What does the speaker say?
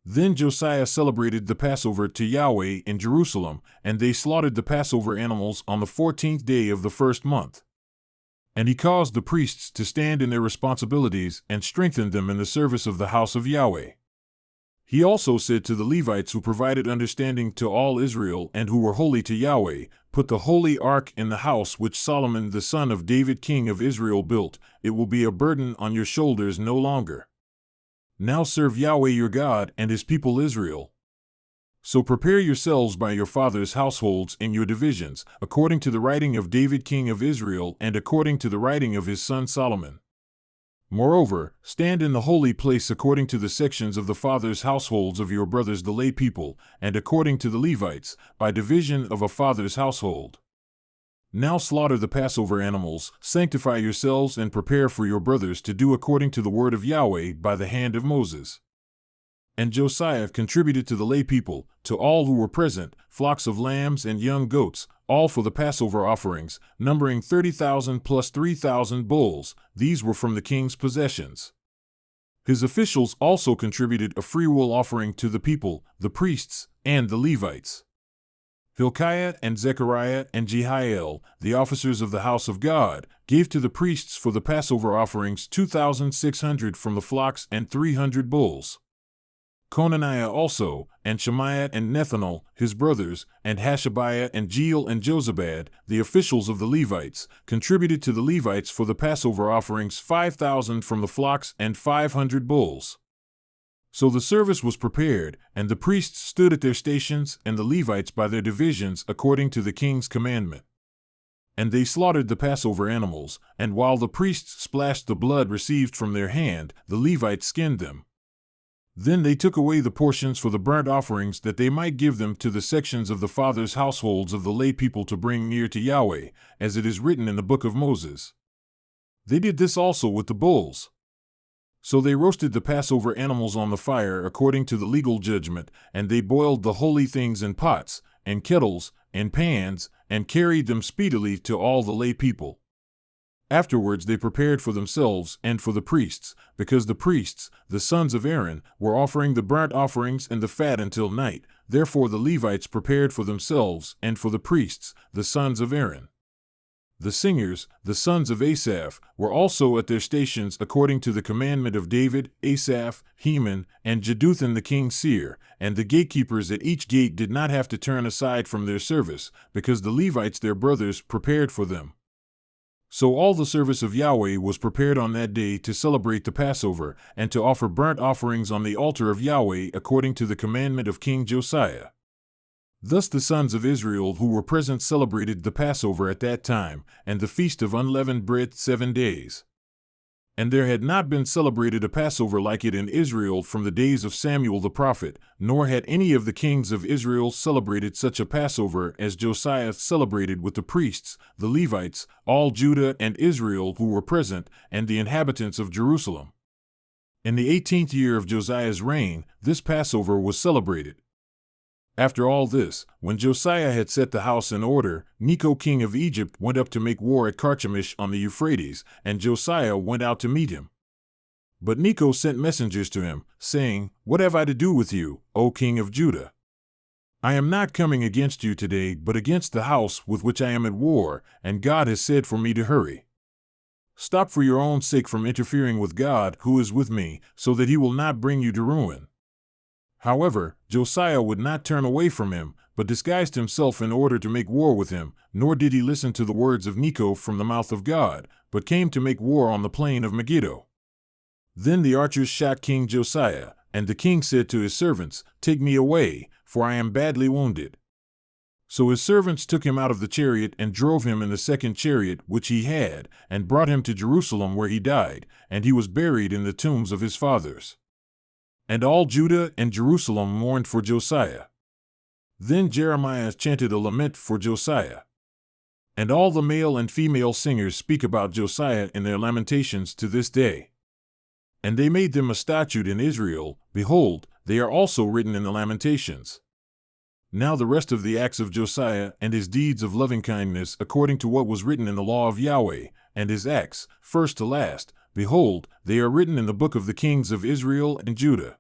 Then Josiah celebrated the Passover to Yahweh in Jerusalem, and they slaughtered the Passover animals on the 14th day of the first month. And he caused the priests to stand in their responsibilities and strengthened them in the service of the house of Yahweh. He also said to the Levites who provided understanding to all Israel and who were holy to Yahweh, "Put the holy ark in the house which Solomon the son of David king of Israel built. It will be a burden on your shoulders no longer. Now serve Yahweh your God and his people Israel. So prepare yourselves by your fathers' households in your divisions, according to the writing of David king of Israel and according to the writing of his son Solomon. Moreover, stand in the holy place according to the sections of the fathers' households of your brothers the lay people, and according to the Levites, by division of a father's household. Now slaughter the Passover animals, sanctify yourselves and prepare for your brothers to do according to the word of Yahweh by the hand of Moses." And Josiah contributed to the lay people, to all who were present, flocks of lambs and young goats, all for the Passover offerings, numbering 30,000 plus 3,000 bulls. These were from the king's possessions. His officials also contributed a freewill offering to the people, the priests, and the Levites. Hilkiah and Zechariah and Jehiel, the officers of the house of God, gave to the priests for the Passover offerings 2,600 from the flocks and 300 bulls. Conaniah also, and Shemaiah and Nethanel, his brothers, and Hashabiah and Jeiel and Jozabad, the officials of the Levites, contributed to the Levites for the Passover offerings 5,000 from the flocks and 500 bulls. So the service was prepared, and the priests stood at their stations, and the Levites by their divisions according to the king's commandment. And they slaughtered the Passover animals, and while the priests splashed the blood received from their hand, the Levites skinned them. Then they took away the portions for the burnt offerings that they might give them to the sections of the fathers' households of the lay people to bring near to Yahweh, as it is written in the book of Moses. They did this also with the bulls. So they roasted the Passover animals on the fire according to the legal judgment, and they boiled the holy things in pots, and kettles, and pans, and carried them speedily to all the lay people. Afterwards they prepared for themselves and for the priests, because the priests, the sons of Aaron, were offering the burnt offerings and the fat until night. Therefore the Levites prepared for themselves and for the priests, the sons of Aaron. The singers, the sons of Asaph, were also at their stations according to the commandment of David, Asaph, Heman, and Jeduthun the king's seer, and the gatekeepers at each gate did not have to turn aside from their service, because the Levites their brothers prepared for them. So all the service of Yahweh was prepared on that day to celebrate the Passover, and to offer burnt offerings on the altar of Yahweh according to the commandment of King Josiah. Thus the sons of Israel who were present celebrated the Passover at that time, and the feast of unleavened bread 7 days. And there had not been celebrated a Passover like it in Israel from the days of Samuel the prophet, nor had any of the kings of Israel celebrated such a Passover as Josiah celebrated with the priests, the Levites, all Judah and Israel who were present, and the inhabitants of Jerusalem. In the 18th year of Josiah's reign, this Passover was celebrated. After all this, when Josiah had set the house in order, Necho king of Egypt went up to make war at Carchemish on the Euphrates, and Josiah went out to meet him. But Necho sent messengers to him, saying, "What have I to do with you, O king of Judah? I am not coming against you today, but against the house with which I am at war, and God has said for me to hurry. Stop for your own sake from interfering with God, who is with me, so that he will not bring you to ruin." However, Josiah would not turn away from him, but disguised himself in order to make war with him, nor did he listen to the words of Necho from the mouth of God, but came to make war on the plain of Megiddo. Then the archers shot King Josiah, and the king said to his servants, "Take me away, for I am badly wounded." So his servants took him out of the chariot and drove him in the second chariot which he had, and brought him to Jerusalem where he died, and he was buried in the tombs of his fathers. And all Judah and Jerusalem mourned for Josiah. Then Jeremiah chanted a lament for Josiah. And all the male and female singers speak about Josiah in their lamentations to this day. And they made them a statute in Israel. Behold, they are also written in the Lamentations. Now the rest of the acts of Josiah and his deeds of lovingkindness according to what was written in the law of Yahweh, and his acts, first to last, behold, they are written in the book of the kings of Israel and Judah.